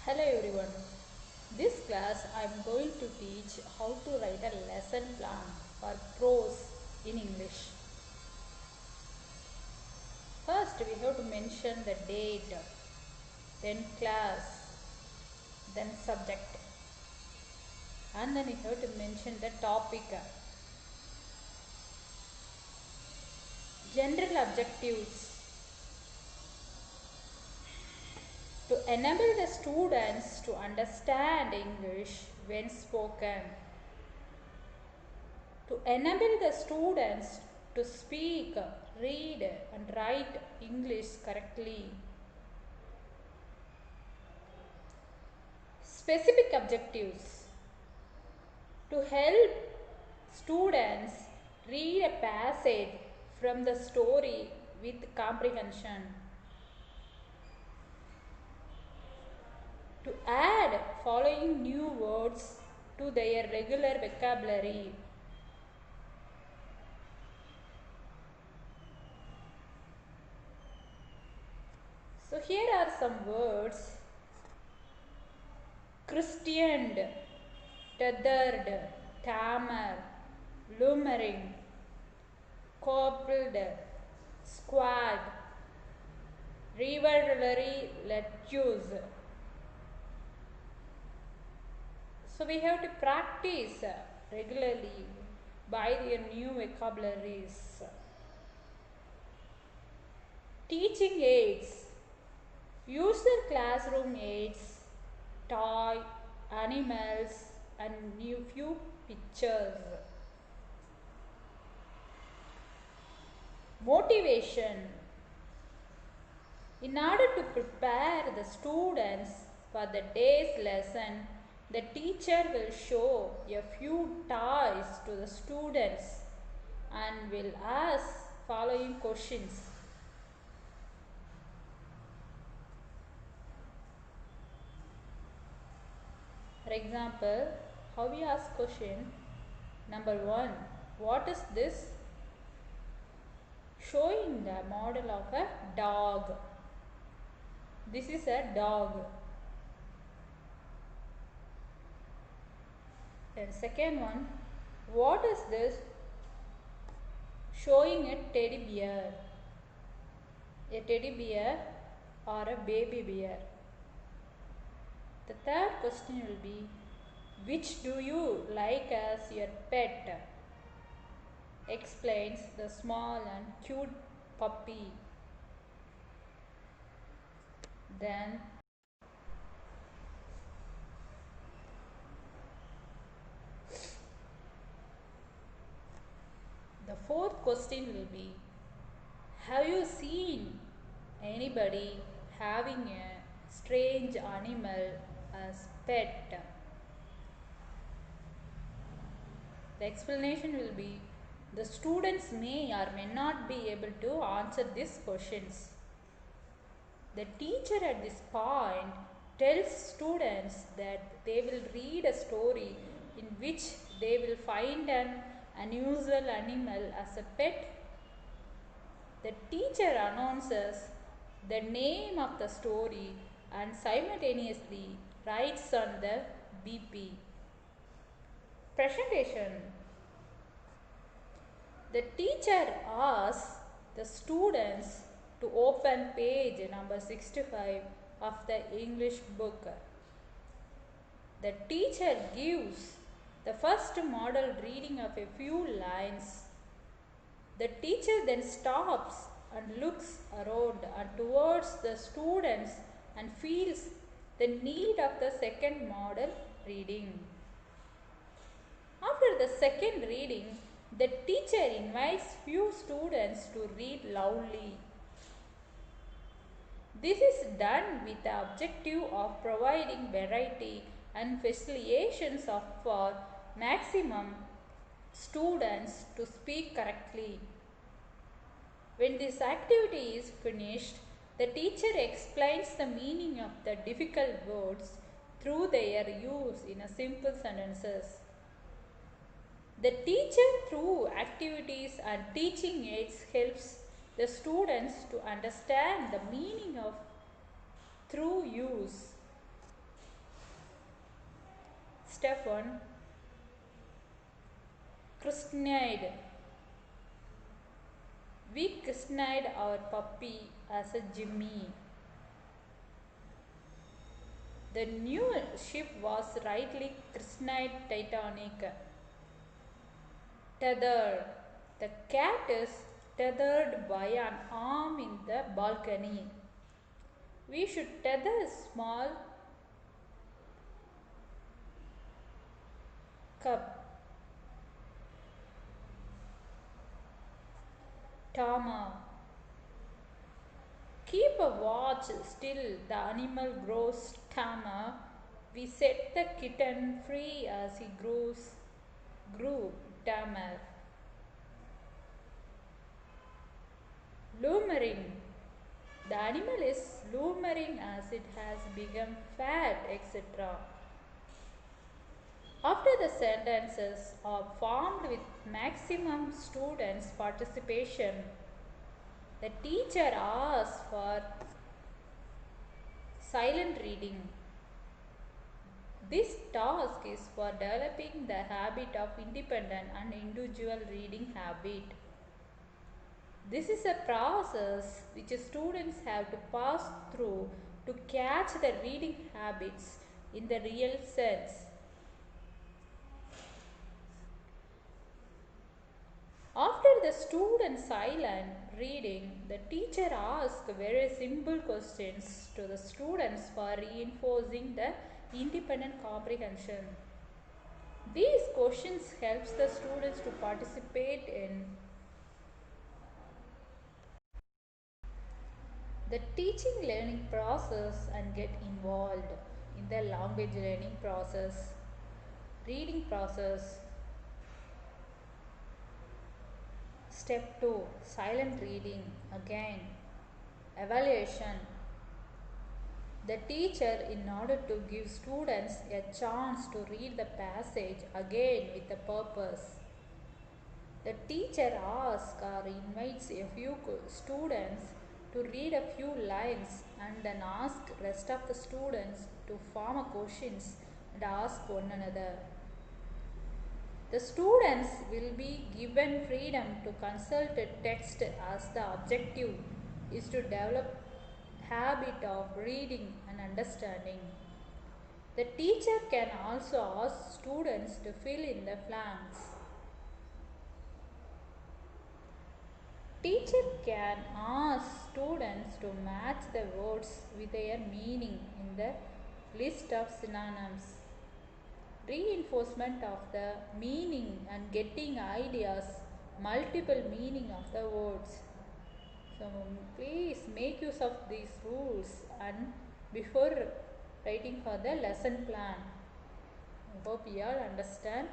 Hello everyone. This class I am going to teach how to write a lesson plan for prose in English. First we have to mention the date, then class, then subject, and then we have to mention the topic. General objectives: to enable the students to understand English when spoken, to enable the students to speak, read and write English correctly. Specific objectives: to help students read a passage from the story with comprehension, to add following new words to their regular vocabulary. So here are some words: christened, tethered, tamer, lumbering, coupled, squad, rivalry, lettuce. So we have to practice regularly by their new vocabularies. Teaching aids: use their classroom aids, toy, animals and new few pictures. Motivation: in order to prepare the students for the day's lesson, the teacher will show a few toys to the students and will ask following questions. For example, how we ask question: number 1, what is this? Showing the model of a dog. This is a dog. And second one, what is this? Showing a teddy bear. A teddy bear or a baby bear. The third question will be, which do you like as your pet? Explains the small and cute puppy. Then the fourth question will be, have you seen anybody having a strange animal as pet? The explanation will be, the students may or may not be able to answer these questions. The teacher at this point tells students that they will read a story in which they will find an unusual animal as a pet. The teacher announces the name of the story and simultaneously writes on the BP. Presentation: the teacher asks the students to open page number 65 of the English book. The teacher gives the first model reading of a few lines. The teacher then stops and looks around and towards the students and feels the need of the second model reading. After the second reading, the teacher invites few students to read loudly. This is done with the objective of providing variety and facilitations for maximum students to speak correctly. When this activity is finished, the teacher explains the meaning of the difficult words through their use in a simple sentences. The teacher through activities and teaching aids helps the students to understand the meaning of through use. Stefan christened. We christened our puppy as a Jimmy. The new ship was rightly christened Titanic. Tethered. The cat is tethered by an arm in the balcony. We should tether a small cub. Tama. Keep a watch still the animal grows tamer. We set the kitten free as he grew tamer. Lumbering. The animal is lumbering as it has become fat, etc. After the sentences are formed with maximum students' participation, the teacher asks for silent reading. This task is for developing the habit of independent and individual reading habit. This is a process which students have to pass through to catch the reading habits in the real sense. After the student silent reading, the teacher asks very simple questions to the students for reinforcing the independent comprehension. These questions helps the students to participate in the teaching learning process and get involved in the language learning process, reading process. Step 2, silent reading. Again, evaluation. The teacher, in order to give students a chance to read the passage again with a purpose, the teacher asks or invites a few students to read a few lines and then ask rest of the students to form questions and ask one another. The students will be given freedom to consult a text as the objective is to develop habit of reading and understanding. The teacher can also ask students to fill in the blanks. Teacher can ask students to match the words with their meaning in the list of synonyms. Reinforcement of the meaning and getting ideas, multiple meaning of the words. So please make use of these rules and before writing for the lesson plan. I hope you all understand.